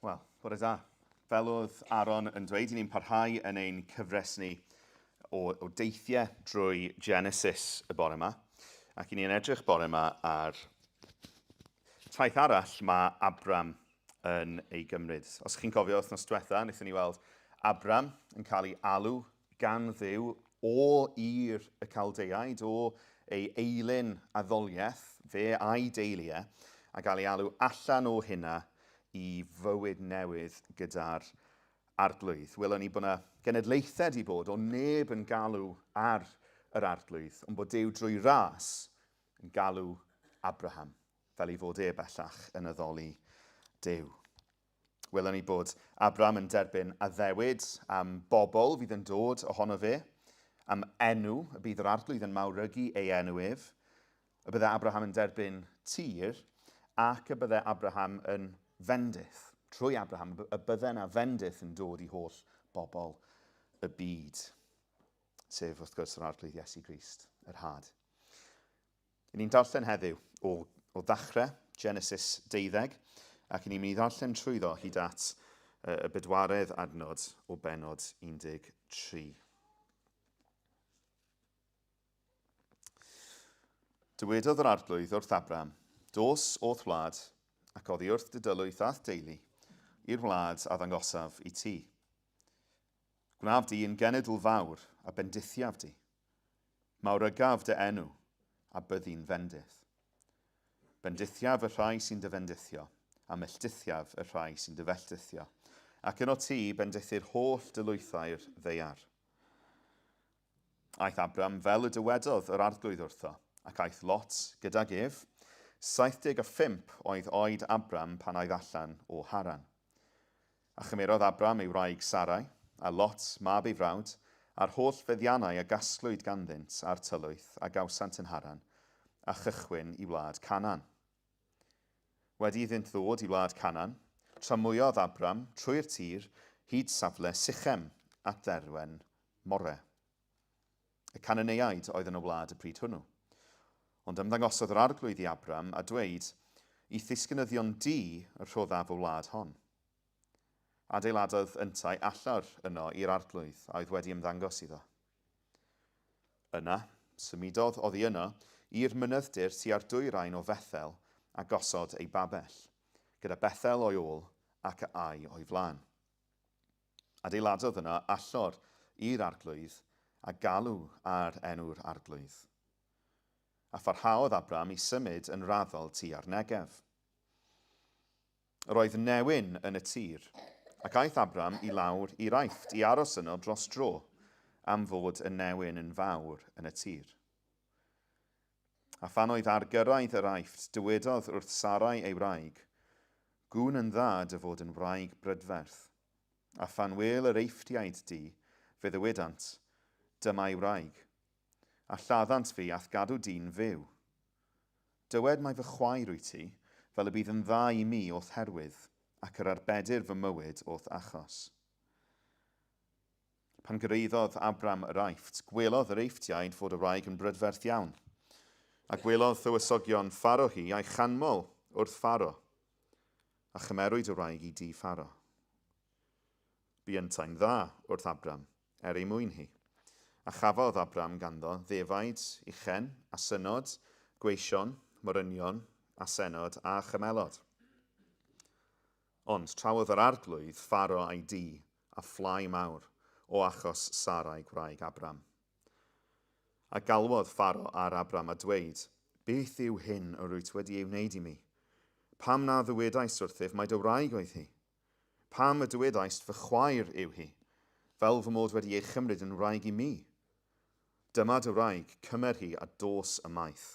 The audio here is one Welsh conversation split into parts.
Wel, bore da. Fel oedd Aaron yn dweud, ni'n parhau yn ein cyfres ni o deithiau drwy Genesis y bore yma. Ac i ni'n edrych bore yma ar taith arall mae Abram yn ei gymryd. Os chi'n cofio wythnos diwetha, wnaethon ni weld Abram yn cael ei alw gan Dduw o i'r y Caldeaid, o ei eilyn addoliaeth, fe a'i deiliau, a gael ei alw allan o hynna i fywyd newydd gyda'r arglwydd. Welwn ni bod yna genedlaethau wedi bod o neb yn galw ar yr arglwydd, ond bod Duw drwy ras yn galw Abraham fel ei fod bellach yn addoli Duw. Welwn ni bod Abraham yn derbyn addewid am bobl fydd yn dod ohono fe, am enw, y bydd yr arglwydd yn mawrygu ei enw ef, y byddai Abraham yn derbyn tir, ac y byddai Abraham yn fendith. Trwy Abraham, y byddai yna fendith yn dod i holl bobl y byd, sef wrth gwrs yr arglwydd Iesu Grist, yr had. Ni'n darllen heddiw o ddechrau Genesis 12, ac ni'n mynd i ddarllen trwyddo hyd at y bedwaredd adnod o benod 13. Dywedodd yr arglwydd wrth Abraham, dos o'th wlad ac oddi wrth dy dylwyth ath deulu i'r wlad a ddangosaf i ti. Gwnaf di yn genedl fawr a bendithiaf di. Mawrygaf dy enw a byddi'n fendith. Bendithiaf y rhai sy'n dyfendithio a melltithiaf y rhai sy'n dyfelltithio. Ac yno ti bendithi'r holl dylwythau'r ddeiar. Aeth Abram fel y dywedodd yr arglwydd wrtho, ac aeth Lot gydag ef, 75 oedd oed Abram pan oedd allan o Haran. A chymerodd Abram ei wraig Sarai, a Lot, mab ei frawd, a'r holl feddiannau a gasglwyd ganddynt a'r tylwyth a gawsant yn Haran, a chychwyn i wlad Canan. Wedi iddynt ddod i wlad Canan, tramwyodd Abram trwy'r tir hyd safle Sychem at dderwen More. Y Cananeaid oedd yn y wlad y pryd hwnnw. Ond ymddangosodd yr arglwydd i Abram a dweud, i ddisgynyddion di y rhoddaf o wlad hon. Adeiladodd yntau allawr yno i'r arglwydd a oedd wedi ymddangos iddo. Yna, symudodd oddi yno i'r mynydddir tua'r dwyrain o Bethel a gosod ei babell, gyda Bethel o'i ôl ac y Ai o'i flaen. Adeiladodd yno allor i'r arglwydd a galw ar enw'r arglwydd. A pharhaodd Abram i symud yn raddol tua'r Negef. Yr oedd newyn yn y tir, ac aeth Abram i lawr i'r Aifft i aros yno dros dro, am fod y newyn yn fawr yn y tir. A phan oedd ar gyrraedd yr Aifft, dywedodd wrth Sarai ei wraig, gwn yn dda dy fod yn wraig brydferth. A phan wel yr Eifftiaid di, fe ddywedant, dyma'i wraig. A lladdant fi ath gadw dyn fyw. Dywed mai fy chwaer wyt ti, fel y bydd yn dda i mi o'th herwydd, ac yr arbedir fy mywyd o'th achos. Pan gyrraeddodd Abram yr Aifft, gwelodd yr Eifftiaid fod y wraig yn brydferth iawn, a gwelodd thywysogion pharo hi a'i chanmol wrth pharo, a chymerwyd y wraig i di pharo. Bu yntau'n dda wrth Abram, ei mwyn hi. A chafodd Abram ganddo ddefaid, uchen, a synod, gweision, morynion, a senod a chymelod. Ond trawodd yr arglwydd pharo a'i di a phlai mawr o achos Sarai gwraig Abram. A galwodd pharo ar Abram a dweud, beth yw hyn o rwyt wedi ei wneud i mi? Pam na ddywedais wrthyf mai dy wraig oedd hi? Pam y dywedais fy chwaer yw hi? Fel fy mod wedi ei chymryd yn wraig i mi? Dyma dy wraig, cymer hi a dos y maith.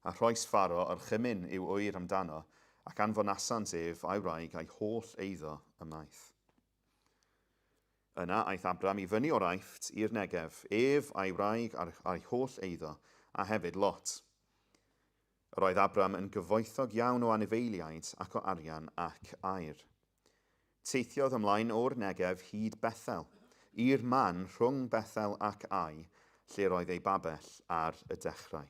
A rhoes pharo o'r chymyn yw wyr amdano, ac anfonasant ef a'i wraig a'i holl eiddo y maith. Yna aeth Abram i fyny o'r Aifft i'r Negef, ef a'i wraig a'i holl eiddo, a hefyd Lot. Yr oedd Abram yn gyfoethog iawn o anifeiliaid ac o arian ac air. Teithiodd ymlaen o'r Negef hyd Bethel, i'r man rhwng Bethel ac Ai, lle roedd ei babell ar y dechrau.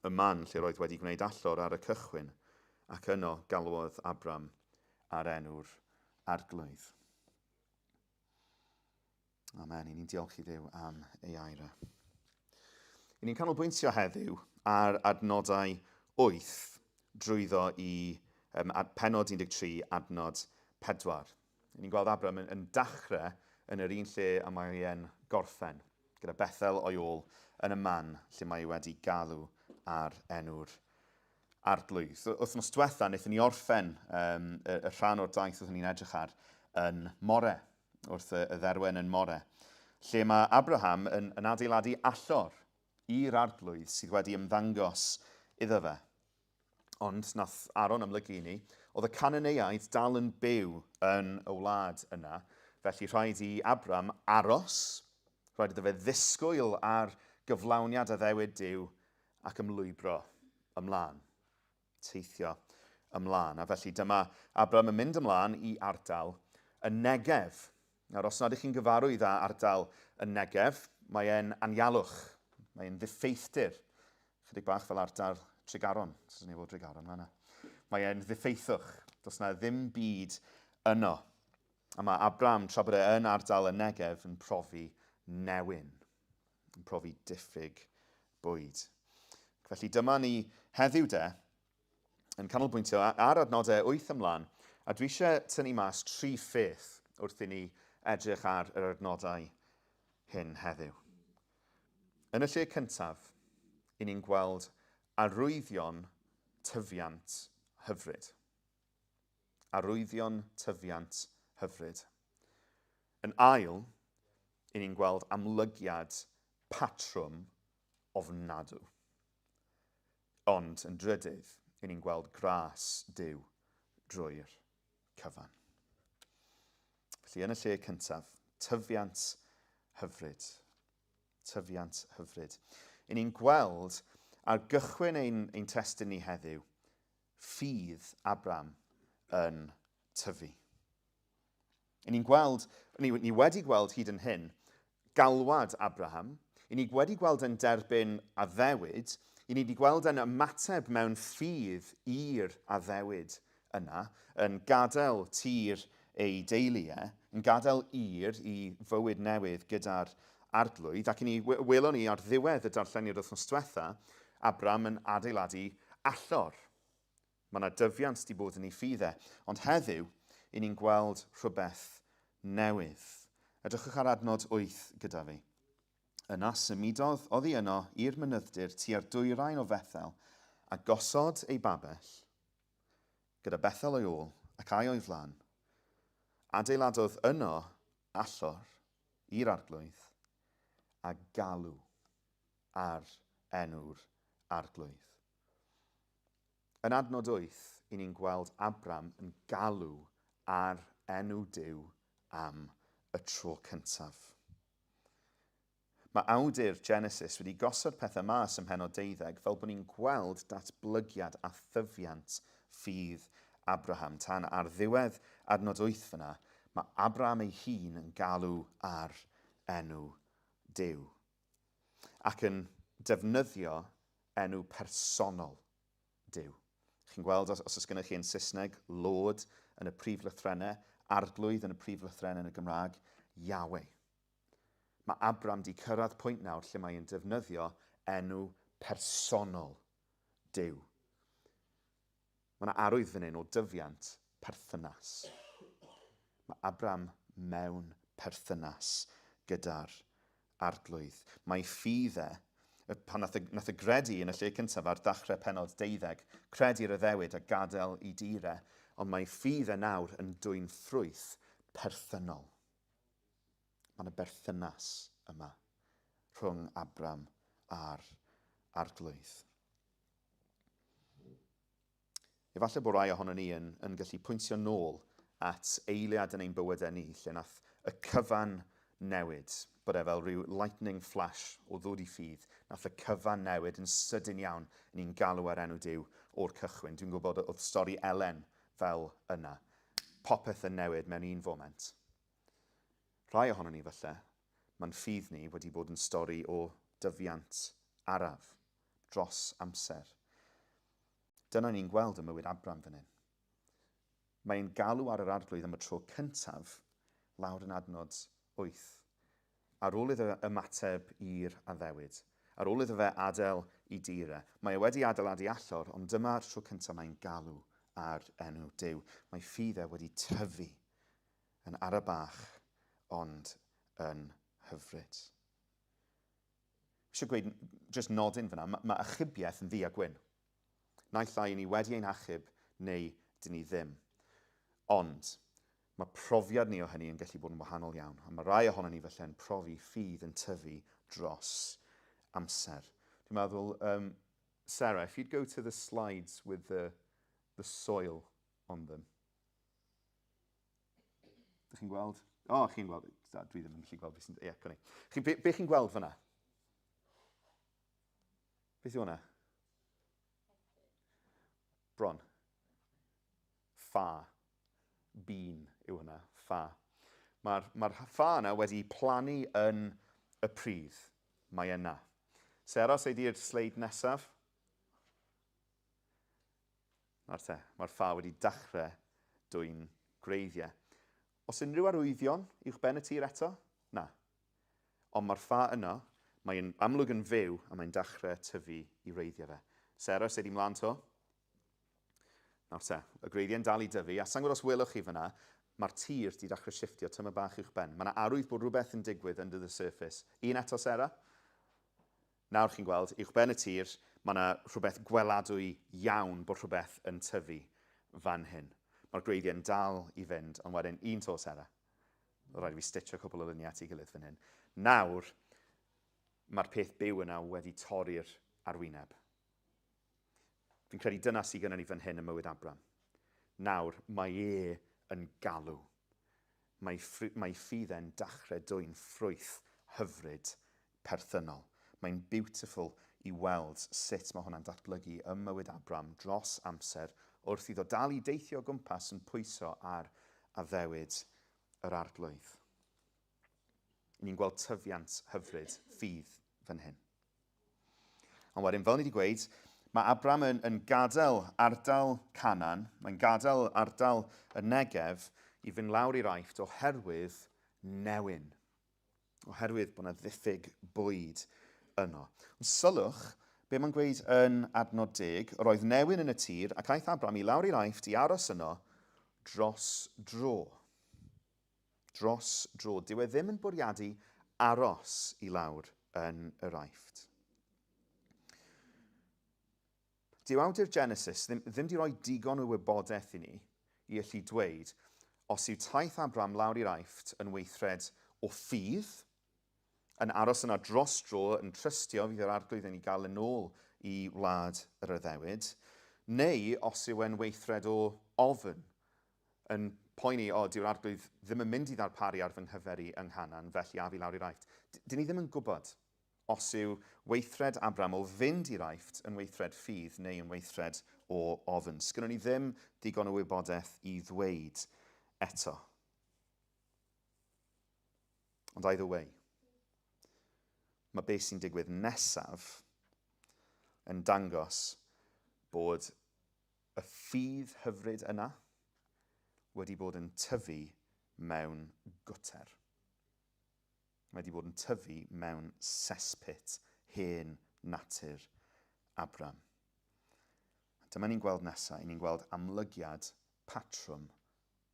Y man lle roedd wedi gwneud allor ar y cychwyn, ac yno galwodd Abram ar enw'r arglwydd. Amen. I ni'n diolch i Dduw am ei aira. I ni'n canolbwyntio heddiw ar adnodau 8 drwyddo i pennod 13, adnod 4. I ni'n gweld Abram yn dechrau yn yr un lle a mae e'n gorffen, gyda Bethel o'i ôl yn y man lle mae wedi galw ar enw'r arglwydd. Wythnos diwetha, wnaethon ni orffen y rhan o'r daith wrth ni'n edrych ar yn More, wrth y dderwen yn More, lle mae Abraham yn adeiladu allor i'r arglwydd sydd wedi ymddangos iddo fe. Ond nath Aaron amlygu i ni, oedd y Cananeiaid dal yn byw yn y wlad yna, felly rhaid i Abram aros, rhaid iddo fe ddisgwyl ar gyflawniad a ddewid Duw ac ymlwybro ymlaen, teithio ymlaen. A felly dyma Abram yn mynd ymlaen i ardal y Negef. Nawr, os nad ych chi'n gyfarwydd â ardal y Negef, mae e'n anialwch, mae e'n ddiffeithdir. Chydig bach fel ardal Tregaron, os ni fod Tregaron fan'na. Mae e'n ddiffeithwch, does na ddim byd yno. A mae Abram, tra bod e yn ardal y Negef, yn profi newyn, yn profi diffyg bwyd. Felly dyma ni heddiw de, yn canolbwyntio ar adnodau 8 ymlaen, a dwi eisiau tynnu mas 3 pheth wrth i ni edrych ar yr adnodau hyn heddiw. Yn y lle cyntaf, i ni'n gweld arwyddion tyfiant hyfryd. Arwyddion tyfiant hyfryd. Yn ail, i ni'n gweld amlygiad patrwm ofnadw. Ond yn drydydd, i ni'n gweld gras Duw drwy'r cyfan. Felly yn y lle cyntaf, tyfiant hyfryd. Tyfiant hyfryd. I ni'n gweld ar gychwyn ein testyn ni heddiw, ffydd Abram yn tyfu. I ni'n gweld, ni wedi gweld hyd yn hyn, galwad Abraham, i ni wedi gweld yn derbyn addewid, i ni wedi gweld yn ymateb mewn ffydd i'r addewid yna, yn gadael tir ei deiliau, yn gadael i fywyd newydd gyda'r arglwydd, ac i ni welon ni ar ddiwedd y darlleniad wythnos diwetha, Abram yn adeiladu allor. Mae yna dyfiant wedi bod yn ei ffyddau, ond heddiw, i ni'n gweld rhywbeth newydd. Edrychwch ar adnod 8 gyda fi. Yna symudodd oddi yno i'r mynydddir tua'r dwyrain o Bethel a gosod ei babell gyda Bethel o'i ôl ac ai o'i flan. Adeiladodd yno allor i'r arglwydd a galw ar enw'r arglwydd. Yn adnod 8, i ni'n gweld Abram yn galw ar enw Duw am y tro cyntaf. Mae awdur Genesis wedi gosod pethau mas ym mhenod 12 fel bod ni'n gweld datblygiad a thyfiant ffydd Abraham. Tan ar ddiwedd adnod 8 fyna, mae Abraham ei hun yn galw ar enw Duw. Ac yn defnyddio enw personol Duw. Chi'n gweld, os oes gennych chi yn Saesneg, Lord yn y prif lythrennau, arglwydd yn y prif lythrennau yn y Gymraeg, Yahweh. Mae Abram di cyrraedd pwynt nawr lle mae e'n defnyddio enw personol Duw. Mae yna arwydd fan hyn o dyfiant perthynas. Mae Abram mewn perthynas gyda'r arglwydd. Mae ffyddau, pan nath y gredu yn y lle cyntaf ar ddechrau pennod 12, credu'r addewid a gadael i dirau, ond mae ffyddau nawr yn dwyn ffrwyth perthynol. Mae yna berthynas yma rhwng Abram a'r arglwydd. Efallai bod rai ohono ni yn gallu pwyntio nôl at eiliad yn ein bywydau ni, lle nath y cyfan newid, bod e fel rhyw lightning flash o ddod i ffydd, nath y cyfan newid yn sydyn iawn ni'n galw ar enw Duw o'r cychwyn. Dwi'n gwybod oedd stori Elen fel yna. Popeth yn newid mewn un foment. Rhai ohono ni falle, mae'n ffydd ni wedi bod yn stori o dyfiant araf dros amser. Dyna ni'n gweld y mywyd Abram fan hyn. Mae'n galw ar yr arglwydd am y tro cyntaf lawr yn adnod 8. Ar ôl iddo ymateb i'r addewid, ar ôl iddo fe adael i dirau, mae e wedi adeiladu allor, ond dyma'r tro cyntaf mae'n galw ar enw Duw. Mae ffydd e wedi tyfu yn arabach, ond yn hyfryd. Eisiau gweud, jyst nodyn fyna, mae achubiaeth yn ddi a gwyn. Naill ai ni wedi ein achub neu dyn ni ddim. Ond mae profiad ni o hynny yn gallu bod yn wahanol iawn. A mae rai ohono ni felly'n profi ffydd yn tyfu dros amser. Dwi'n meddwl, Sarah, if you'd go to the slides with the soil on them. Dych chi'n gweld? O, chi'n gweld. Dwi ddim yn gallu gweld beth sy'n... Ie, gwni. Be chi'n gweld fyna? Beth yw hwnna? Bron. Ffa. Bean yw hwnna. Ffa. Mae'r ffa yna wedi plannu yn y pridd. Mae yna. Sarah, os ydy'r sleid nesaf? Mae'r ffa wedi dechrau dwy'n greiddiau. Os unrhyw arwyddion uwch ben y tir eto? Na. Ond mae'r ffa yno, mae'n amlwg yn fyw a mae'n dechrau tyfu i reiddiau fe. Sarah, sut i mlaen to? Nawr te, y greiddiau'n dal i dyfu, a sa'n gwybod os welwch chi fyna, mae'r tir wedi dechrau shifftio tyma bach uwch ben. Mae yna arwydd bod rhywbeth yn digwydd under the surface. Un eto, Sarah? Nawr chi'n gweld, uwch ben y tir, mae yna rhywbeth gweladwy iawn bod rhywbeth yn tyfu fan hyn. Mae'r greiddiau'n dal i fynd, ond wedyn un to, Sarah. Rhaid fi stitcho cwbl o luniau at ei gilydd fan hyn. Nawr, mae'r peth byw yna wedi torri'r arwyneb. Fi'n credu dyna sydd gennym ni fan hyn yn mywyd Abram. Nawr, mae e yn galw. Mae ffydd e'n dechrau dwy'n ffrwyth hyfryd perthynol. Mae'n beautiful i weld sut mae hwnna'n datblygu ym mywyd Abram dros amser wrth iddo dal i deithio o gwmpas yn pwyso ar addewid yr arglwydd. Ni'n gweld tyfiant hyfryd ffydd fan hyn. Ond wedyn, fel ni wedi gweud, mae Abram yn gadael ardal Canan, mae'n gadael ardal y Negef i fynd lawr i'r Aifft oherwydd newyn. Oherwydd bod yna ddiffyg bwyd yno. Ond sylwch, be mae'n gweud yn adnod 10, roedd newyn yn y tir ac aeth Abram i lawr i'r Aifft i aros yno dros dro. Dros dro. Dyw e ddim yn bwriadu aros i lawr yn yr Aifft. Dyw awdur Genesis ddim di roi digon o wybodaeth i ni i allu dweud os yw taith Abram lawr i'r Aifft yn weithred o ffydd, yn aros yna dros dro, yn trystio fydd yr arglwydd yn ei gael yn ôl i wlad yr Iddewyd, neu os yw e'n weithred o ofn, yn poeni, dyw'r arglwydd ddim yn mynd i ddarparu ar fy nghyferi yng Nghanan, felly a fi lawr i'r Aifft. Dyn ni ddim yn gwybod os yw weithred Abram o fynd i'r Aifft yn weithred ffydd neu yn weithred o ofn. Sgynnon ni ddim digon o wybodaeth i ddweud eto. Ond either way, mae beth sy'n digwydd nesaf yn dangos bod y ffydd hyfryd yna wedi bod yn tyfu mewn gwter. Wedi bod yn tyfu mewn cesspit hen natur Abram. Dyma ni'n gweld nesaf, ni'n gweld amlygiad patrwm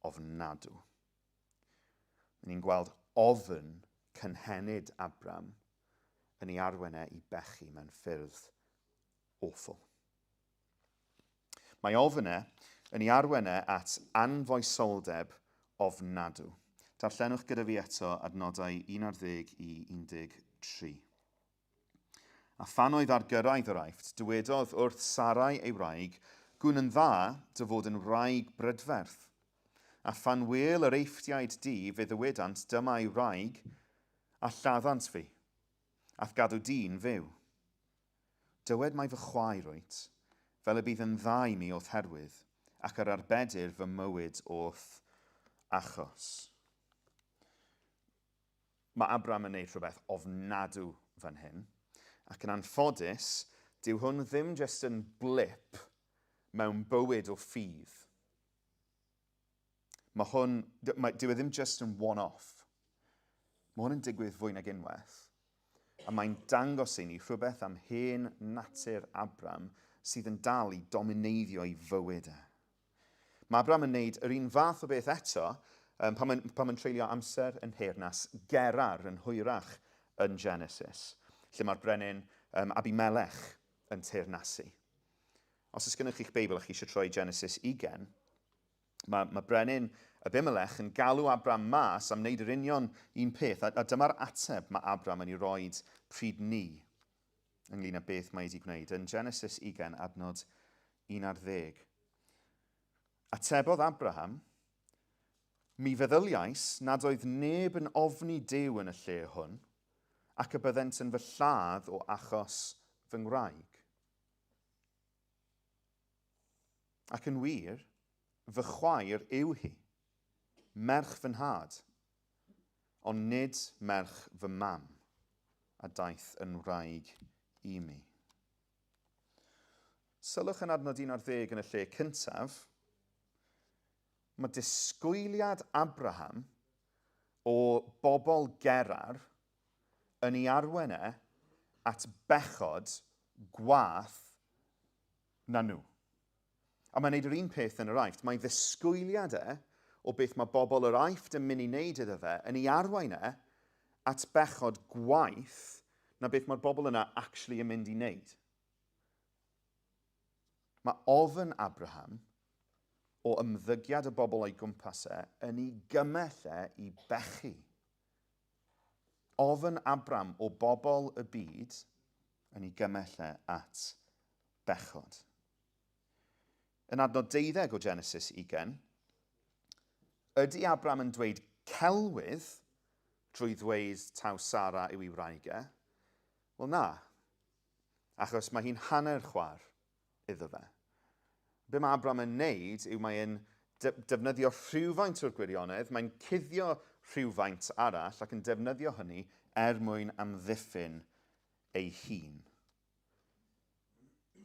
ofnadw. Ni'n gweld ofn cynhenid Abram yn ei arwynau i bechu mewn ffyrdd awful. Mae ofnau yn ei arwynau at anfoesoldeb ofnadw. Darllenwch gyda fi eto adnodau 11 i 13. A phan oedd ar gyrraedd yr Aifft, dywedodd wrth Sarai ei wraig, gwn yn dda dy fod yn wraig brydferth. A phan wel yr Eifftiaid di fe ddywedant dyma ei wraig, a lladdant fi, ath gadw dyn fyw. Dywed mai fy chwaer wyt, fel y bydd yn dda i mi o'th herwydd, ac yr arbedir fy mywyd o'th achos. Mae Abram yn neud rhywbeth ofnadw fan hyn, ac yn anffodus, dyw hwn ddim jyst yn blip mewn bywyd o ffydd. Dyw e ddim just yn one-off. Mae hwn yn digwydd fwy nag unwaith. A mae'n dangos i ni rhywbeth am hen natur Abram sydd yn dal i domineiddio ei fywyd e. Mae Abram yn gwneud yr un fath o beth eto pan mae'n treulio amser yn Heirnas Gerar yn hwyrach yn Genesis, lle mae'r brenin Abimelech yn teyrnasu. Os oes gennych chi'ch Beibl a chi eisiau troi Genesis 20, mae brenin Abimelech yn galw Abram mas am wneud yr union un peth, a dyma'r ateb mae Abram yn ei roed pryd ni ynglyn â beth mae wedi gwneud. Yn Genesis 20, adnod 11. Atebodd Abraham, mi feddyliais nad oedd neb yn ofni Duw yn y lle hwn, ac y byddent yn fy lladd o achos fy ngwraig. Ac yn wir, fy chwaer yw hi, merch fy nhad, ond nid merch fy mam, a daeth yn wraig i mi. Sylwch yn adnod 11 yn y lle cyntaf, mae disgwyliad Abraham o bobl Gerar yn ei arwenau at bechod gwath na nhw. A mae'n gwneud yr un peth yn yr Aifft. Mae ddisgwyliad o beth mae bobl yr Aifft yn mynd i wneud iddo fe yn ei arwain at bechod gwaith na beth mae'r bobl yna actually yn mynd i wneud. Mae ofyn Abraham o ymddygiad y bobl o'i gwmpas yn ei gymell i bechu. Ofyn Abram o bobl y byd yn ei gymell at bechod. Yn adnod 12 o Genesis 20, ydy Abram yn dweud celwydd drwy ddweud taw Sara yw ei wraigau? Wel na, achos mae hi'n hanner chwaer iddo fe. Be mae Abram yn wneud yw mae'n defnyddio rhywfaint o'r gwirionedd, mae'n cuddio rhywfaint arall ac yn defnyddio hynny mwyn amddiffyn ei hun.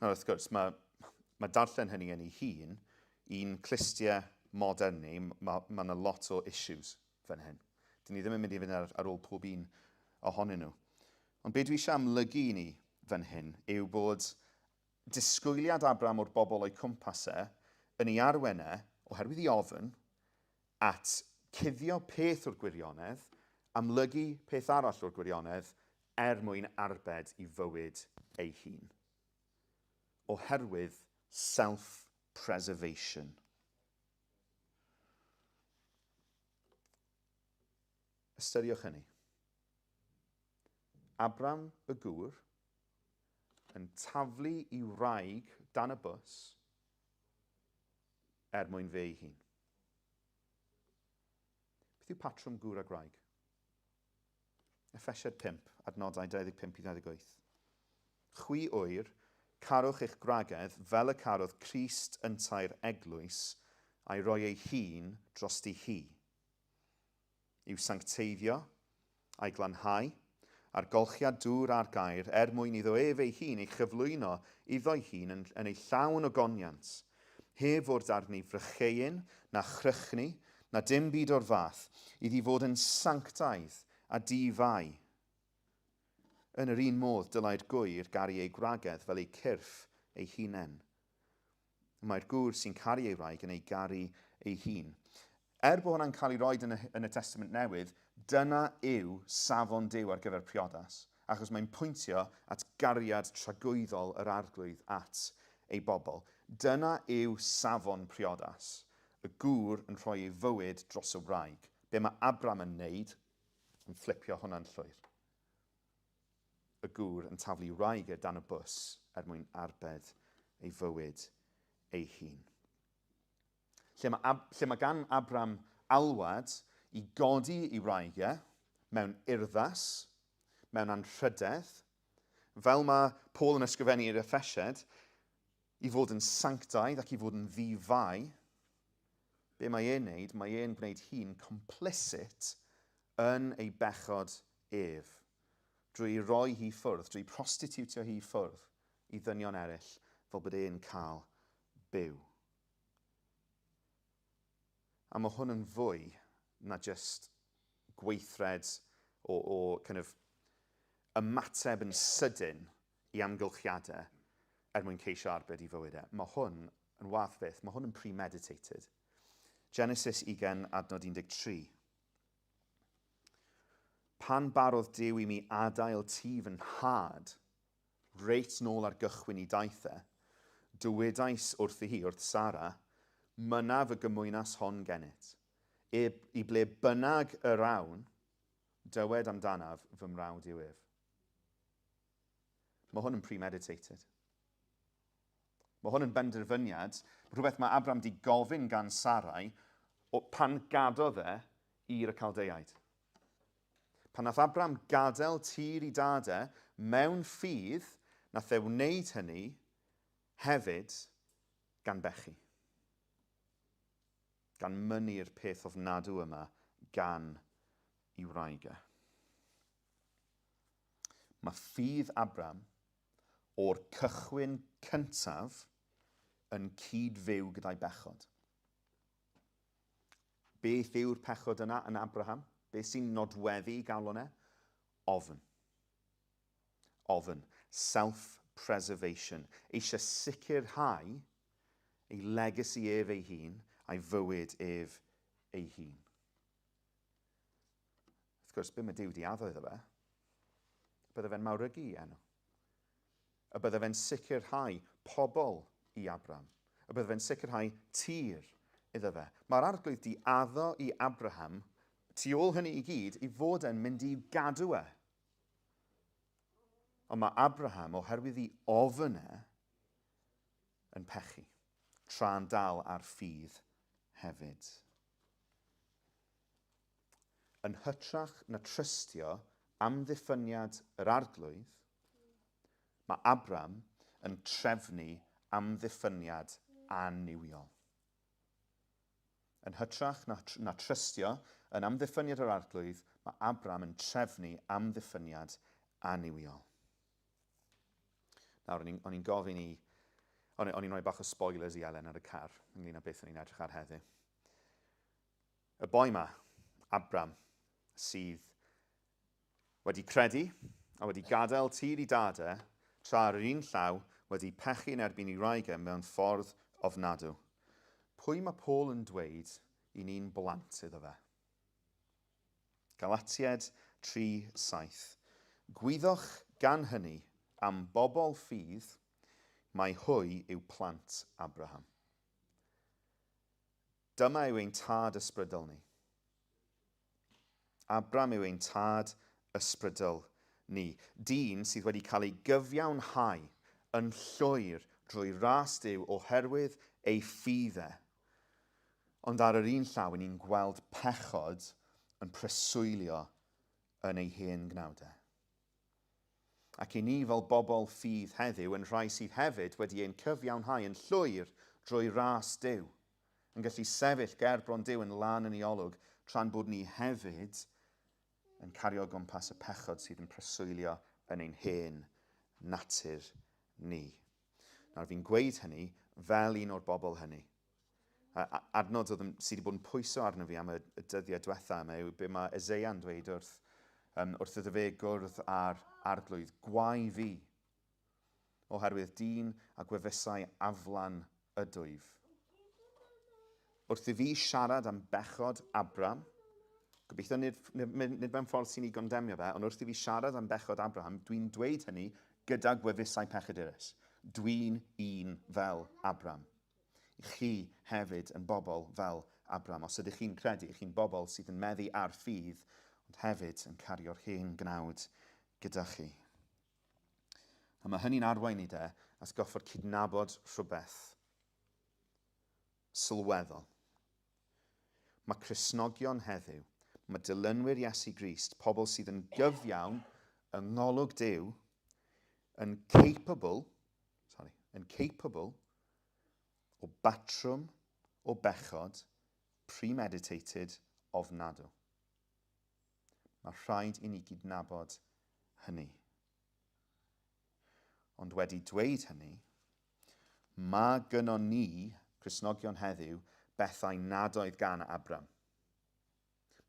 Wrth gwrs, mae darllen hynny yn ei hun, un clistiau modern ni, mae yna lot o issues fan hyn. Dyn ni ddim yn mynd i fynd ar ôl pob un ohonyn nhw. Ond be dwi eisiau amlygu i ni fan hyn yw bod disgwyliad Abram o'r bobl o'i cwmpas yn ei arwenau, oherwydd ei ofyn, at cuddio peth o'r gwirionedd, amlygu peth arall o'r gwirionedd, mwyn arbed i fywyd ei hun. Oherwydd self-preservation. Ystyriwch hynny. Abram y gŵr yn taflu i wraig dan y bws mwyn fe ei hun. Beth yw patrwm gŵr a graig? Ephesied 5, adnodau 25 i 28. Chwi wyr, carwch eich gwragedd fel y carodd Crist yn tair eglwys a'i roi ei hun drosti hi. I'w sancteiddio, a'i glanhau, a'r golchiad dŵr a'r gair mwyn iddo ef ei hun ei chyflwyno iddo'i hun yn ei llawn o goniant. Heb fod arni frycheun na chrychni na dim byd o'r fath, iddi fod yn sanctaidd a di-fai. Yn yr un modd dylai'r gwyr garu ei gwragedd fel ei cyrff ei hunain. Mae'r gŵr sy'n caru ei wraig yn ei garu ei hun. Bod hwnna'n cael ei roi yn y Testament Newydd, dyna yw safon Duw ar gyfer priodas, achos mae'n pwyntio at gariad tragwyddol yr arglwydd at ei bobl. Dyna yw safon priodas. Y gŵr yn rhoi ei fywyd dros y wraig. Be mae Abram yn wneud, yn fflipio hwnna'n llwyr. Y gŵr yn taflu wraig dan y bws mwyn arbed ei fywyd ei hun. Lle mae gan Abram alwad i godi ei wraigiau mewn urddas, mewn anrhydedd, fel mae Paul yn ysgrifennu i'r Ephesied, i fod yn sanctaidd ac i fod yn ddi-fai, be mae e'n wneud? Mae e'n gwneud hun complicit yn ei bechod ef, drwy roi hi ffwrdd, drwy prostitutio hi ffwrdd i ddynion eraill, fel bod e'n cael byw. A mae hwn yn fwy na just gweithred o kind of ymateb yn sydyn i amgylchiadau mwyn ceisio arbed i fywydau. Mae hwn yn wath beth, mae hwn yn premeditated. Genesis 20, adnod 13. Pan barodd Duw i mi adael tŷ fy nhad, reit nôl ar gychwyn i daethau, dywedais wrthi hi, wrth Sara, mynaf y gymwynas hon genet. I ble bynnag y rawn, dywed amdanaf fy mrawd yw ef. Mae hwn yn premeditated. Mae hwn yn benderfyniad, rhywbeth mae Abram di gofyn gan Sarai o pan gadodd i'r Caldeiaid. Pan nath Abram gadael tir i dadau mewn ffydd, nath e wneud hynny hefyd gan bechu. Gan mynnu'r peth ofnadw yma gan i wraigau. Mae ffydd Abram o'r cychwyn cyntaf yn cyd-fyw gyda'i bechod. Beth yw'r pechod yna yn Abraham? Beth sy'n nodweddu i gael hwnna? Ofn. Ofn. Self-preservation. Eisiau sicrhau ei legacy ef ei hun a'i fywyd ef ei hun. Wrth gwrs, be mae Duw di addo iddo fe? Bydde fe'n mawrygu i enw. A bydde fe'n sicrhau pobl i Abram. A bydde fe'n sicrhau tir iddo fe. Mae'r arglwydd di addo i Abraham tu ôl hynny i gyd i fod e'n mynd i gadw e. Ond mae Abraham, oherwydd i ofyn yn pechu, tra'n dal ar ffydd hefyd. Yn hytrach na trystio am ddiffyniad yr arglwydd, mae Abram yn trefnu am ddiffyniad aniwiol. Yn hytrach na trystio yn amddiffyniad yr arglwydd, mae Abram yn trefnu am ddiffyniad aniwiol. Nawr, o'n i'n gofyn i... O'n i'n rhoi bach o spoilers i Elen ar y car, ynglyn â beth o'n i'n edrych ar heddiw. Y boi ma, Abram, sydd wedi credu a wedi gadael tir i dadau, tra ar yr un llaw wedi pechu'n erbyn i wraigau mewn ffordd ofnadw. Pwy mae Paul yn dweud i ni'n blant iddo fe? Galatied 3:7. Gwyddwch gan hynny am bobl ffydd, mae hwy yw plant Abraham. Dyma yw ein tad ysbrydol ni. Abram yw ein tad ysbrydol ni. Dyn sydd wedi cael ei gyfiawnhau yn llwyr drwy ras Duw oherwydd ei ffyddau. Ond ar yr un llaw, ni'n gweld pechod yn preswylio yn ei hen gnawdau. Ac i ni fel bobl ffydd heddiw yn rhai sydd hefyd wedi ein cyfiawnhau yn llwyr drwy ras Duw, yn gallu sefyll ger bron Duw yn lan yn ei olwg, tra'n bod ni hefyd yn cario gwmpas y pechod sydd yn preswylio yn ein hen natur ni. Nawr fi'n gweud hynny fel un o'r bobl hynny. Adnod sydd wedi bod yn pwyso arno fi am y dyddiau diwethaf yma yw be mae Eseia'n dweud wrth iddo fe gwrdd ar arglwydd, gwai fi, oherwydd dyn a gwefusau aflan y dwyf. Wrth i fi siarad am bechod Abram, gobeithio nid mewn ffordd sy'n ei gondemio fe, ond wrth i fi siarad am bechod Abraham, dwi'n dweud hynny gyda gwefusau pechadurus. Dwi'n un fel Abram. Chi hefyd yn bobl fel Abram. Os ydych chi'n credu, chi'n bobl sydd yn meddu ar ffydd, ond hefyd yn cario'r hen gnawd gyda chi. A mae hynny'n arwain i as goffo'r cydnabod rhywbeth sylweddol. Mae Cristnogion heddiw, mae dilynwyr Iesu Grist, pobl sydd yn gyfiawn yng ngolwg Duw, yn capable o batrwm o bechod premeditated ofnadw. Mae rhaid i ni gydnabod hynny. Ond wedi dweud hynny, mae gynnon ni, Cristnogion heddiw, bethau nad oedd gan Abram.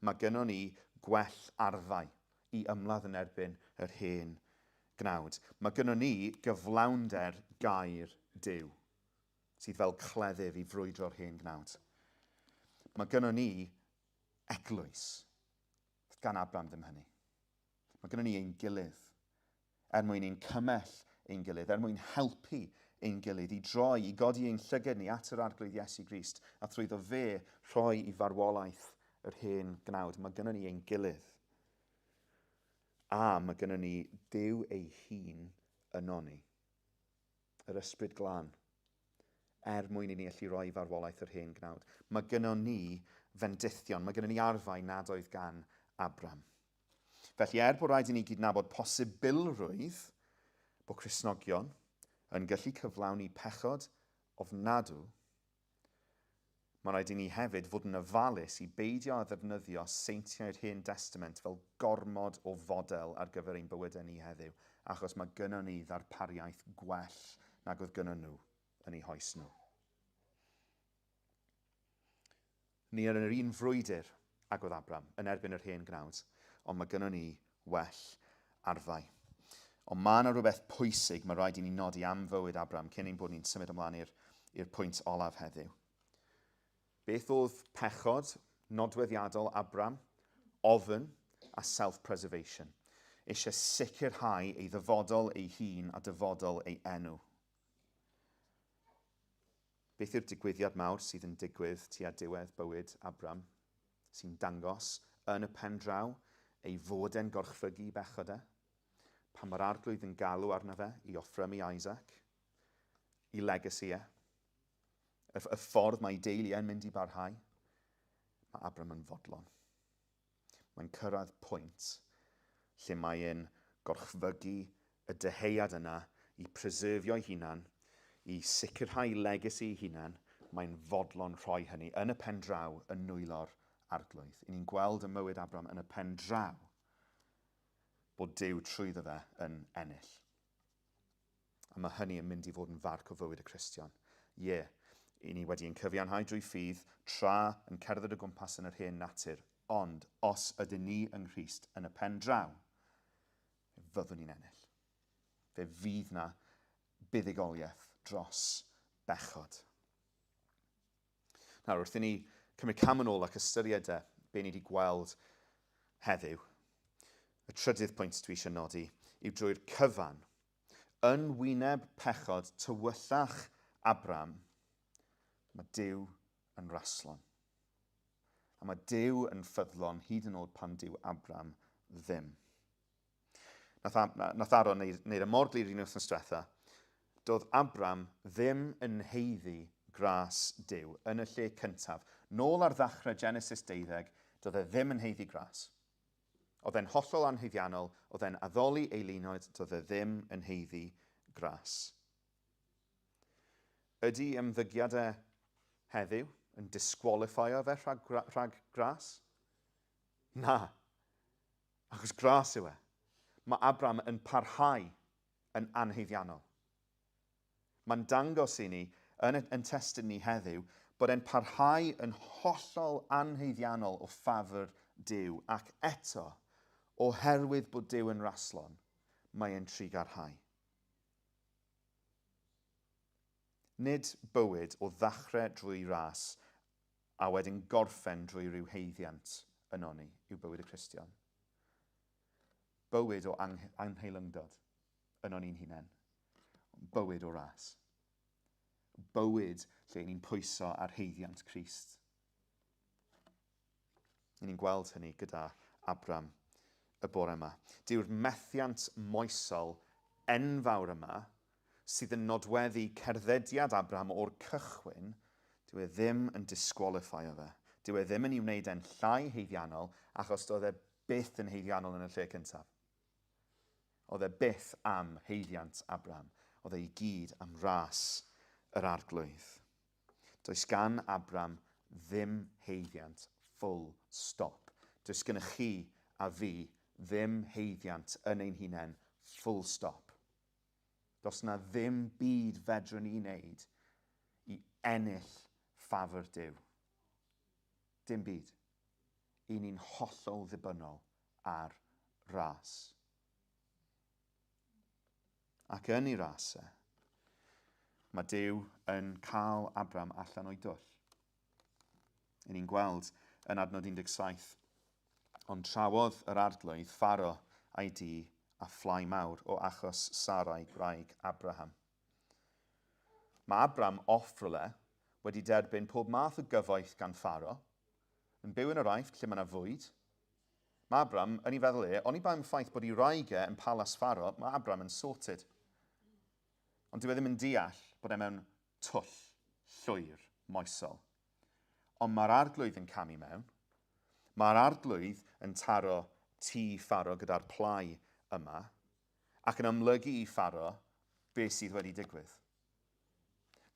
Mae gynnon ni gwell arfau i ymladd yn erbyn yr hen gnawd. Mae gynnon ni gyflawnder gair Duw, sydd fel cleddyf i frwydro'r hen gnawd. Mae gynnon ni eglwys. Gan Abram ddim hynny. Mae gynnon ni ein gilydd, mwyn ein cymell ein gilydd, mwyn helpu ein gilydd, i droi, i godi ein llygad ni at yr arglwydd Iesu Grist, a trwyddo fe rhoi i farwolaeth yr hen gnawd. Mae gynnon ni ein gilydd. A mae gynnon ni Duw ei hun yno ni. Yr ysbryd glân, mwyn i ni allu rhoi i farwolaeth yr hen gnawd. Mae gynnon ni fendithion, mae gynnon ni arfau nad oedd gan Abram. Felly bod rhaid i ni gydnabod posibilrwydd bod Cristnogion yn gallu cyflawni pechod ofnadw, mae rhaid i ni hefyd fod yn ofalus i beidio a ddefnyddio seintiau'r Hen Testament fel gormod o fodel ar gyfer ein bywydau ni heddiw, achos mae gynnon ni ddarpariaeth gwell nag oedd gynnon nhw yn eu hoes nhw. Ni yn yr un frwydr ag oedd Abram yn erbyn yr hen gnawd, ond mae gynnon ni well arfau. Ond mae yna rhywbeth pwysig mae rhaid i ni nodi am fywyd Abram cyn ein bod ni'n symud ymlaen i'r pwynt olaf heddiw. Beth oedd pechod nodweddiadol Abram? Ofn a self-preservation. Eisiau sicrhau ei ddyfodol ei hun a dyfodol ei enw. Beth yw'r digwyddiad mawr sydd yn digwydd tua diwedd bywyd Abram, sy'n dangos yn y pen draw ei fod e'n gorchfygu bechodau, pan mae'r arglwydd yn galw arno fe i offrym i Isaac, i legacy e, y ffordd mae ei deulu e'n mynd i barhau, mae Abram yn fodlon. Mae'n cyrraedd pwynt lle mae'n gorchfygu y deheuad yna i preserfio'i hunan, i sicrhau legacy ei hunan, mae'n fodlon rhoi hynny yn y pen draw yn nwylo'r arglwydd. I ni'n gweld y mywyd Abram yn y pen draw bod Duw trwyddo fe yn ennill. A mae hynny yn mynd i fod yn farc o fywyd y Cristion. I ni wedi ein cyfiawnhau drwy ffydd tra yn cerdded o gwmpas yn yr hen natur, ond os ydyn ni yng Nghrist yn y pen draw, fyddwn ni'n ennill. Fe fydd na buddugoliaeth dros bechod. Nawr, wrth i ni cymryd cam yn ôl ac ystyried be ni wedi gweld heddiw, y trydydd pwynt dwi eisiau nodi yw drwy'r cyfan, yn wyneb pechod tywyllach Abram, mae Duw yn raslon. A mae Duw yn ffyddlon hyd yn oed pan dyw Abram ddim. Nath Aron wneud y mor glir un wythnos diwetha, doedd Abram ddim yn heiddi gras Duw yn y lle cyntaf. Nôl ar ddechrau Genesis 12, doedd e ddim yn heiddi gras. Oedd e'n hollol anhaeddiannol, oedd e'n addoli eilinoed, doedd e ddim yn heiddi gras. Ydy ymddygiadau heddiw yn disqualifio fe rhag gras? Na, achos gras yw e. Mae Abram yn parhau yn anhaeddiannol. Mae'n dangos i ni yn testyn ni heddiw bod e'n parhau yn hollol anhaeddiannol o ffafr Duw, ac eto, oherwydd bod Duw yn raslon, mae e'n trigarhau. Nid bywyd o ddechrau drwy ras a wedyn gorffen drwy ryw heiddiant yno ni yw bywyd y Cristion. Bywyd o anheilyngdod yno ni'n hunain. Bywyd o ras. Bywyd lle ni'n pwyso ar heiddiant Crist. Ni'n gweld hynny gyda Abram y bore yma. Dyw'r methiant moesol enfawr yma sydd yn nodweddu cerddediad Abram o'r cychwyn, dyw e ddim yn disqualifio fe. Dyw e ddim yn ei wneud e'n llai heiddiannol achos doedd e byth yn heiddiannol yn y lle cyntaf. Oedd e byth am heiddiant Abram. Oedd e i gyd am ras yr arglwydd. Does gan Abram ddim heiddiant full stop. Does gennych chi a fi ddim heiddiant yn ein hunain full stop. Does na ddim byd fedrwn ni wneud i ennill ffafr Duw. Dim byd. I ni'n hollol ddibynnol ar ras. Ac yn ei rasau, mae Duw yn cael Abram allan o'i dwll. I ni'n gweld yn adnod 17, ond trawodd yr arglwydd Pharo a'i dŷ a phlai mawr o achos Sarai gwraig Abraham. Mae Abram off rywle wedi derbyn pob math o gyfoeth gan Pharo, yn byw yn yr Aifft lle mae yna fwyd. Mae Abram yn ei feddwl oni bai am y ffaith bod ei wraigau yn palas Pharo, mae Abram yn sorted. Ond dyw e ddim yn deall bod e mewn twll, llwyr, moesol. Ond mae'r arglwydd yn camu mewn. Mae'r arglwydd yn taro tŷ Pharo gyda'r plai yma, ac yn amlygu i Pharo beth sydd wedi digwydd.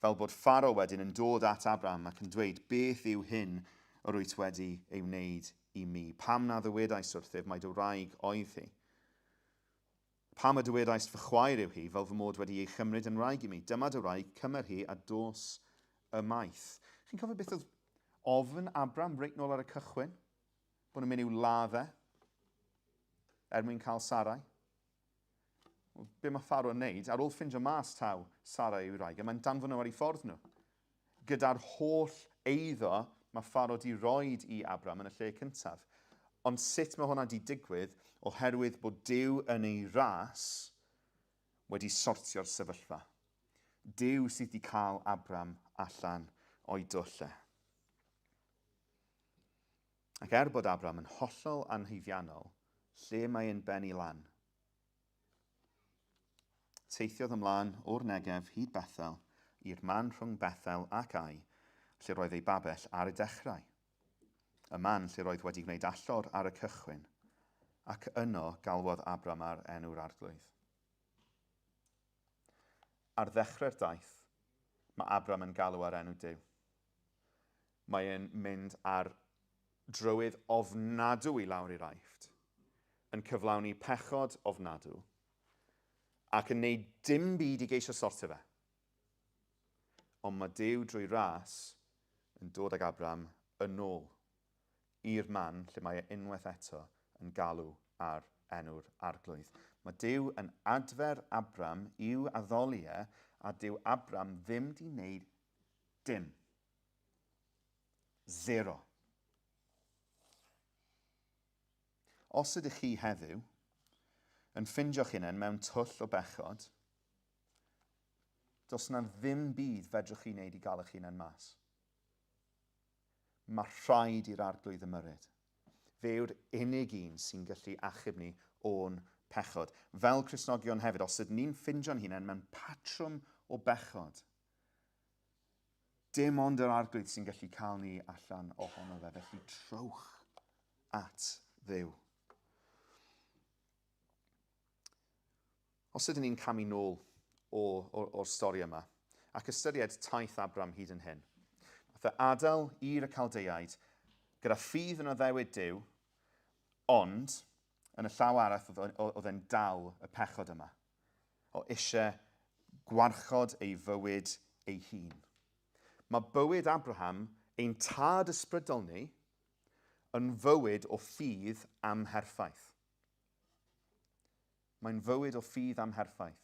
Fel bod Pharo wedyn yn dod at Abram ac yn dweud, beth yw hyn yr wyt wedi ei wneud i mi? Pam na ddywedais wrthyf mae dy wraig oedd hi? Pam y dywedais fy chwaer yw hi, fel fy mod wedi ei chymryd yn wraig i mi? Dyma dy wraig, cymer hi a dos y maith. Chi'n cofio beth oedd ofyn Abram reit nôl ar y cychwyn? Bod nhw'n mynd i'w laddau mwyn cael Sarai? Be mae Pharo yn neud, ar ôl ffindio mas taw Sarai i'w wraig, mae'n danfon nhw ar ei ffordd nhw. Gyda'r holl eiddo mae Pharo di roed i Abram yn y lle cyntaf. Ond sut mae hwnna di digwydd oherwydd bod Duw yn ei ras wedi sortio'r sefyllfa. Duw sydd wedi cael Abram allan o'i dwll. Ac bod Abram yn hollol anheifiannol, lle mae e'n benni lan? Teithiodd ymlaen o'r Negef hyd Bethel i'r man rhwng Bethel ac Ai, lle roedd ei babell ar y dechrau. Y man lle roedd wedi gwneud allor ar y cychwyn, ac yno galwodd Abram ar enw'r arglwydd. Ar ddechrau'r daith, mae Abram yn galw ar enw Duw. Mae e'n mynd ar drywydd ofnadw i lawr i'r Aifft, yn cyflawni pechod ofnadw, ac yn neud dim byd i geisio sortio fe. Ond mae Duw drwy ras yn dod ag Abram yn ôl i'r man lle mae e unwaith eto yn galw ar enw'r arglwydd. Mae Duw yn adfer Abram i'w addoliau a dyw Abram ddim di wneud dim. Zero. Os ydych chi heddiw yn ffindio'ch hunain mewn twll o bechod, does yna ddim byd fedrwch chi wneud i gael eich hunain mas. Mae rhaid i'r arglwydd ymyrryd. Fe yw'r unig un sy'n gallu achub ni o'n pechod. Fel Cristnogion hefyd, os ydyn ni'n ffindio'n hunain mewn patrwm o bechod, dim ond yr arglwydd sy'n gallu cael ni allan ohono fe. Felly trowch at Dduw. Os ydyn ni'n camu nôl o'r stori yma, ac ystyried taith Abram hyd yn hyn, nath e adael i'r y Caldeiaid gyda ffydd yn addewid Duw, ond yn y llaw arall oedd e'n dal y pechod yma, o eisiau gwarchod ei fywyd ei hun. Mae bywyd Abraham, ein tad ysbrydol ni, yn fywyd o ffydd amherffaith. Mae'n fywyd o ffydd amherffaith.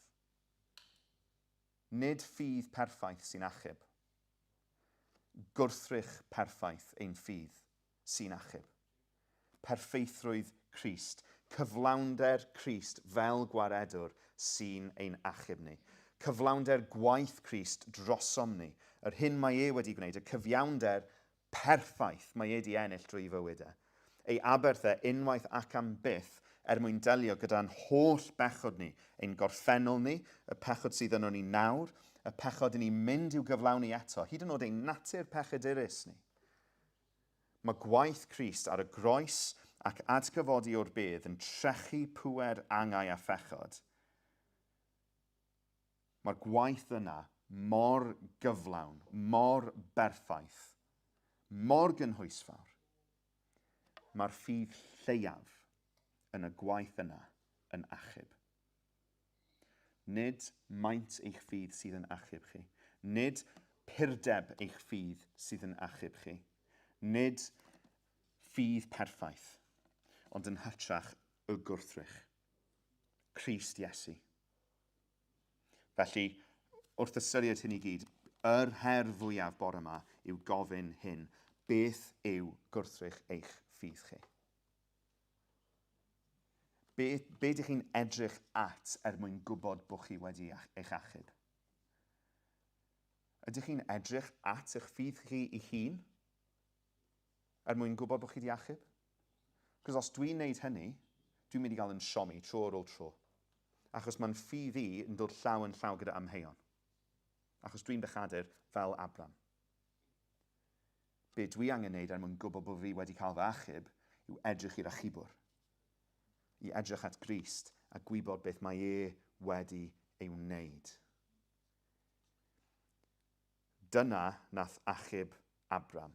Nid ffydd perffaith sy'n achub. Gwrthrych perffaith ein ffydd sy'n achub. Perffeithrwydd Crist, cyflawnder Crist fel gwaredwr sy'n ein achub ni. Cyflawnder gwaith Crist drosom ni. Yr hyn mae e wedi gwneud, y cyfiawnder perffaith mae e wedi ennill drwy fywydau. Ei aberthau unwaith ac am byth mwyn delio gyda'n holl bechod ni, ein gorffennol ni, y pechod sydd yno ni nawr, y pechod i ni mynd i'w gyflawni eto, hyd yn oed ein natur pechadurus ni. Mae gwaith Crist ar y groes ac atgyfodi o'r bedd yn trechu pŵer angau a phechod. Mae'r gwaith yna mor gyflawn, mor berffaith, mor gynhwysfawr. Mae'r ffydd lleiaf yn y gwaith yna yn achub. Nid maint eich ffydd sydd yn achub chi. Nid pirdeb eich ffydd sydd yn achub chi. Nid ffydd perffaith, ond yn hytrach y gwrthrych. Crist Iesu. Felly, wrth ystyried hyn i gyd, yr her fwyaf bore yma yw gofyn hyn. Beth yw gwrthrych eich ffydd chi? Be ydych chi'n edrych at mwyn gwybod bod chi wedi eich achub? Ydych chi'n edrych at eich ffydd chi ei hun mwyn gwybod bod chi wedi achub? Cos os dwi'n neud hynny, dwi'n mynd i gael yn siomi tro ar ôl tro. Achos mae'n ffydd i yn dod llaw yn llaw gyda amheuon. Achos dwi'n bechadur fel Abram. Be dwi angen wneud mwyn gwybod bod fi wedi cael fy achub yw edrych i'r achubwr. I edrych at Grist a gwybod beth mae wedi ei wneud. Dyna nath achub Abram.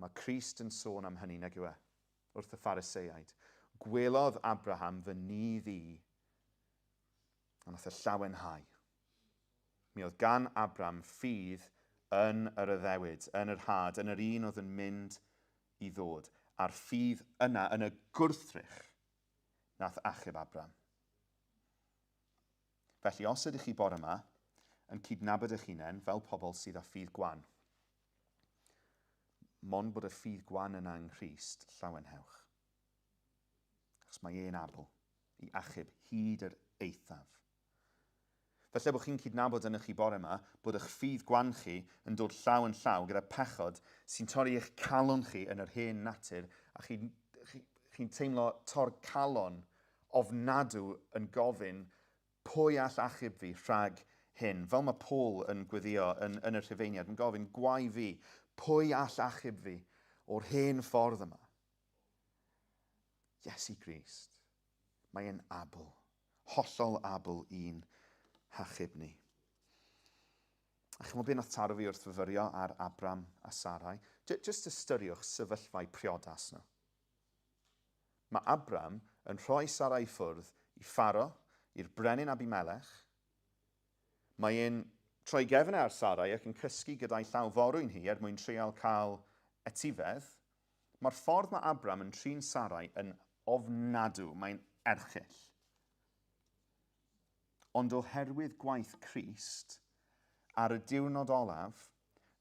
Mae Crist yn sôn am hynny nag yw e, wrth y Phariseiaid. Gwelodd Abraham fy nydd i, a nath y llawenhau. Mi oedd gan Abram ffydd yn yr addewid, yn yr had, yn yr un oedd yn mynd i ddod. A'r ffydd yna, yn y gwrthrych, nath achub Abram. Felly, os ydych chi bore yma yn cydnabod eich hunain fel pobl sydd â ffydd gwan, mond bod y ffydd gwan yna yng Nghrist llawenhewch. Achos mae e'n abl i achub hyd yr eithaf. Felly bod chi'n cydnabod yn eich bore yma bod eich ffydd gwan chi yn dod llaw yn llaw gyda pechod sy'n torri eich calon chi yn yr hen natur a chi'n teimlo torcalon ofnadw yn gofyn pwy all achub fi rhag hyn. Fel mae Paul yn gweddio yn y Rhufeiniad yn gofyn gwai fi, pwy all achub fi o'r hen ffordd yma? Iesu Grist. Mae e'n abl, hollol abl i'n hachub ni. A chymod beth nath taro fi wrth fyfyrio ar Abram a Sarai? Just ystyriwch sefyllfau priodas nhw. Mae Abram yn rhoi Sarai ffwrdd i Pharo, i'r brenin Abimelech. Mae e'n troi gefn ar Sarai ac yn cysgu gyda'i llaw forwyn hi mwyn trial cael etifedd. Mae'r ffordd mae Abram yn trin Sarai yn ofnadw, mae'n erchyll. Ond oherwydd gwaith Crist, ar y diwrnod olaf,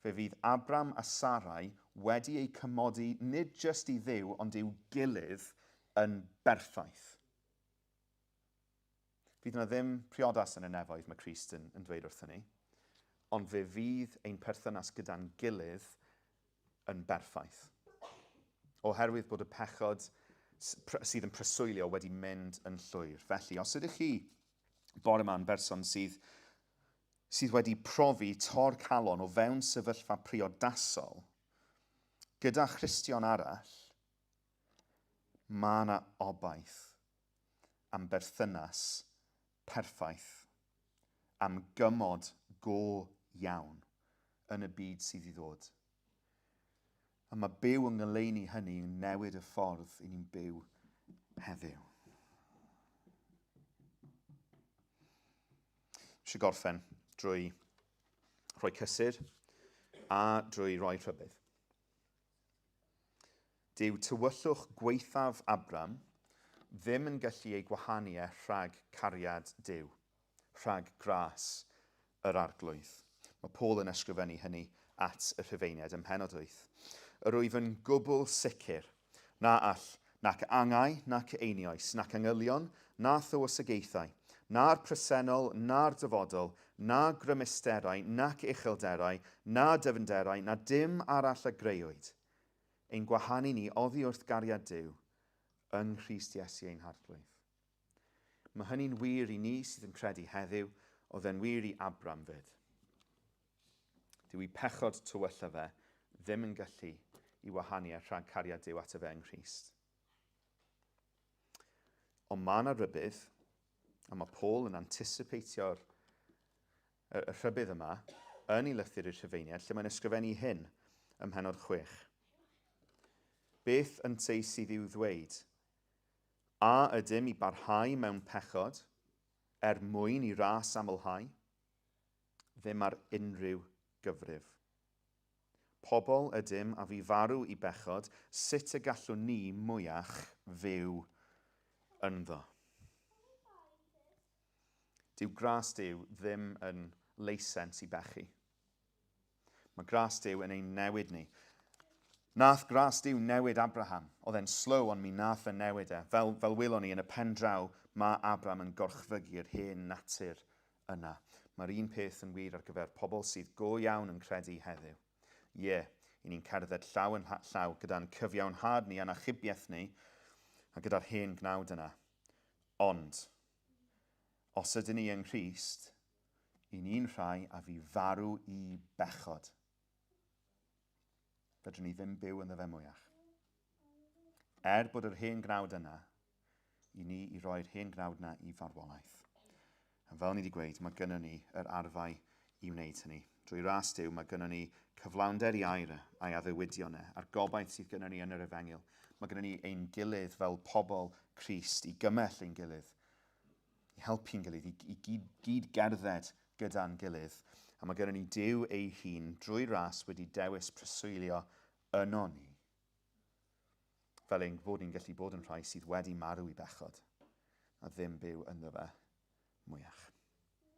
fe fydd Abram a Sarai wedi eu cymodi nid jyst i Dduw, ond i'w gilydd yn berffaith. Fydd yna ddim priodas yn y nefoedd mae Crist yn dweud wrthyn ni, ond fe fydd ein perthynas gyda'n gilydd yn berffaith. Oherwydd bod y pechod sydd yn preswylio wedi mynd yn llwyr. Felly, os ydych chi bore yma'n berson sydd wedi profi tor calon o fewn sefyllfa priodasol, gyda Christion arall, mae yna obaith am berthynas perffaith, am gymod go iawn yn y byd sydd i ddod. A mae byw yng ngoleuni hynny yn newid y ffordd i ni'n byw heddiw. Eisiau gorffen drwy rhoi cysur a drwy roi rhybydd. Dyw tywyllwch gweithaf Abram ddim yn gallu ei gwahanu rhag cariad Duw, rhag gras yr arglwydd. Mae Paul yn ysgrifennu hynny at y Rhufeiniad ym mhennod 8. Yr wyf yn gwbl sicr na all nac angau nac einioes, nac angylion, na thywysogaethau, na'r presennol, na'r dyfodol, na grymisterau, nac uchelderau, na dyfnderau, na dim arall a greuwyd. Ein gwahanu ni oddi wrth gariad Duw yng Nghrist Iesu ein harglwydd. Mae hynny'n wir i ni sydd yn credu heddiw, oedd e'n wir i Abram fyd. Dyw i pechod tywylla fe ddim yn gallu i wahanu rhag cariad Duw at y fe yng Nghrist. Ond mae yna rybydd, a mae Paul yn anticipatio'r rhybydd yma yn ei lythyr i'r Rhufeiniad, lle mae'n ysgrifennu hyn ym mhennod 6. Beth yn te sydd i'w ddweud? A ydym i barhau mewn pechod mwyn i ras amlhau? Ddim ar unrhyw gyfrif. Pobl ydym a fi farw i bechod, sut y gallwn ni mwyach fyw ynddo. Dyw gras Duw ddim yn leisens i bechu. Mae gras Duw yn ein newid ni. Nath gras Duw newid Abraham. Oedd e'n slow, ond mi nath e newid e. Fel welon ni yn y pen draw, mae Abraham yn gorchfygu'r hen natur yna. Mae'r un peth yn wir ar gyfer pobl sydd go iawn yn credu heddiw. Ie, i ni'n cerdded llaw yn llaw gyda'n cyfiawnhad ni a'n achubiaeth ni a gyda'r hen gnawd yna. Ond, os ydyn ni yng Nghrist, i ni'n rhai a fi farw i bechod. Fedrwn ni ddim byw ynddo fe mwyach. Bod yr hen gnawd yna, i ni i roi'r hen gnawd yna i farwolaeth. A fel ni wedi gweud, mae gynnon ni yr arfau i wneud hynny. Drwy ras Duw, mae gynnon ni cyflawnder i air a'i addewidion a'r gobaith sydd gynnon ni yn yr Efengyl. Mae gynnon ni ein gilydd fel pobl Crist i gymell ein gilydd, i helpu'n gilydd, i gyd gerdded gyda'n gilydd. A mae gynnon ni Duw ei hun drwy ras wedi dewis preswylio yno ni. Fel ein bod ni'n gallu bod yn rhai sydd wedi marw i bechod a ddim byw ynddo fe mwyach.